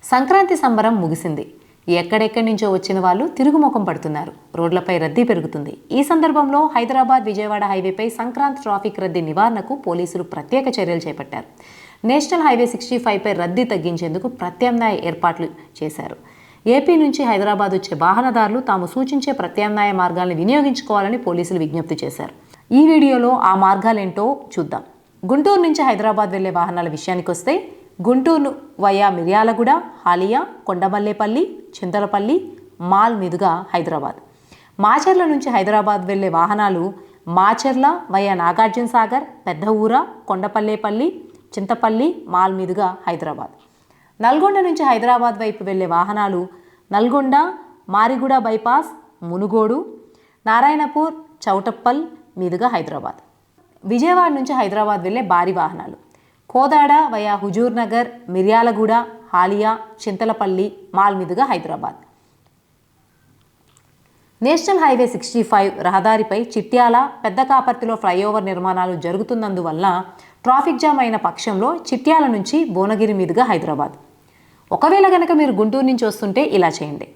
సంక్రాంతి సంబరం ముగిసింది. ఎక్కడెక్కడి నుంచో వచ్చిన వాళ్ళు తిరుగుముఖం పడుతున్నారు. రోడ్లపై రద్దీ పెరుగుతుంది. ఈ సందర్భంలో హైదరాబాద్ విజయవాడ హైవేపై సంక్రాంతి ట్రాఫిక్ రద్దీ నివారణకు పోలీసులు ప్రత్యేక చర్యలు చేపట్టారు. నేషనల్ హైవే 65పై రద్దీ తగ్గించేందుకు ప్రత్యామ్నాయ ఏర్పాట్లు చేశారు. ఏపీ నుంచి హైదరాబాద్ వచ్చే వాహనదారులు తాము సూచించే ప్రత్యామ్నాయ మార్గాలను వినియోగించుకోవాలని పోలీసులు విజ్ఞప్తి చేశారు. ఈ వీడియోలో ఆ మార్గాలేంటో చూద్దాం. గుంటూరు నుంచి హైదరాబాద్ వెళ్లే వాహనాల విషయానికి వస్తే గుంటూరు వయా మిర్యాలగూడ, హాలియా, కొండమల్లేపల్లి, చింతలపల్లి, మాల్ మీదుగా హైదరాబాద్. మాచర్ల నుంచి హైదరాబాద్ వెళ్లే వాహనాలు మాచర్ల వయా నాగార్జున సాగర్, పెద్ద ఊర, కొండపల్లేపల్లి, చింతపల్లి, మాల్ మీదుగా హైదరాబాద్. నల్గొండ నుంచి హైదరాబాద్ వైపు వెళ్లే వాహనాలు నల్గొండ, మారిగూడ బైపాస్, మునుగోడు, నారాయణపూర్, చౌటప్పల్ మీదుగా హైదరాబాద్. విజయవాడ నుంచి హైదరాబాద్ వెళ్లే భారీ వాహనాలు కోదాడ వయా హుజూర్ నగర్, మిర్యాలగూడ, హాలియా, చింతలపల్లి, మాల్ మీదుగా హైదరాబాద్. నేషనల్ హైవే 65 రహదారిపై చిట్యాల, పెద్ద కాపర్తిలో ఫ్లైఓవర్ నిర్మాణాలు జరుగుతున్నందువల్ల ట్రాఫిక్ జామ్ అయిన పక్షంలో చిట్యాల నుంచి భువనగిరి మీదుగా హైదరాబాద్. ఒకవేళ కనుక మీరు గుంటూరు నుంచి వస్తుంటే ఇలా చేయండి.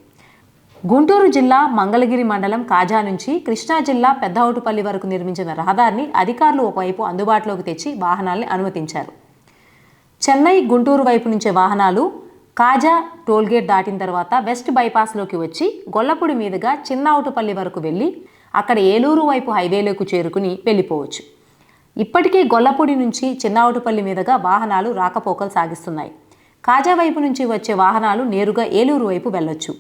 గుంటూరు జిల్లా మంగళగిరి మండలం కాజా నుంచి కృష్ణా జిల్లా పెద్దహౌటుపల్లి వరకు నిర్మించిన రహదారిని అధికారులు ఒకవైపు అందుబాటులోకి తెచ్చి వాహనాల్ని అనుమతించారు. చెన్నై, గుంటూరు వైపు నుంచే వాహనాలు కాజా టోల్గేట్ దాటిన తర్వాత వెస్ట్ బైపాస్లోకి వచ్చి గొల్లపూడి మీదుగా చిన్నౌటుపల్లి వరకు వెళ్ళి అక్కడ ఏలూరు వైపు హైవేలోకి చేరుకుని వెళ్ళిపోవచ్చు. ఇప్పటికే గొల్లపూడి నుంచి చిన్నౌటుపల్లి మీదుగా వాహనాలు రాకపోకలు సాగిస్తున్నాయి. కాజా వైపు నుంచి వచ్చే వాహనాలు నేరుగా ఏలూరు వైపు వెళ్ళొచ్చు.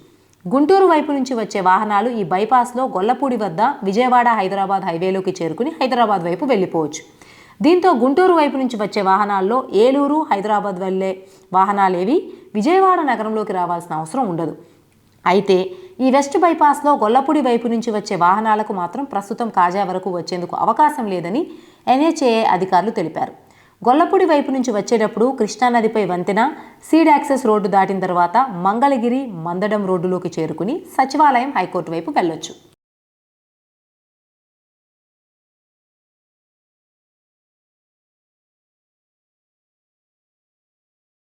గుంటూరు వైపు నుంచి వచ్చే వాహనాలు ఈ బైపాస్లో గొల్లపూడి వద్ద విజయవాడ హైదరాబాద్ హైవేలోకి చేరుకుని హైదరాబాద్ వైపు వెళ్ళిపోవచ్చు. దీంతో గుంటూరు వైపు నుంచి వచ్చే వాహనాల్లో ఏలూరు, హైదరాబాద్ వెళ్ళే వాహనాలేవి విజయవాడ నగరంలోకి రావాల్సిన అవసరం ఉండదు. అయితే ఈ వెస్ట్ బైపాస్లో గొల్లపూడి వైపు నుంచి వచ్చే వాహనాలకు మాత్రం ప్రస్తుతం కాజా వరకు వచ్చేందుకు అవకాశం లేదని NHAA అధికారులు తెలిపారు. గొల్లపూడి వైపు నుంచి వచ్చేటప్పుడు కృష్ణానదిపై వంతెన, సీడ్ యాక్సెస్ రోడ్డు దాటిన తర్వాత మంగళగిరి, మందడం రోడ్డులోకి చేరుకుని సచివాలయం, హైకోర్టు వైపు వెళ్ళొచ్చు.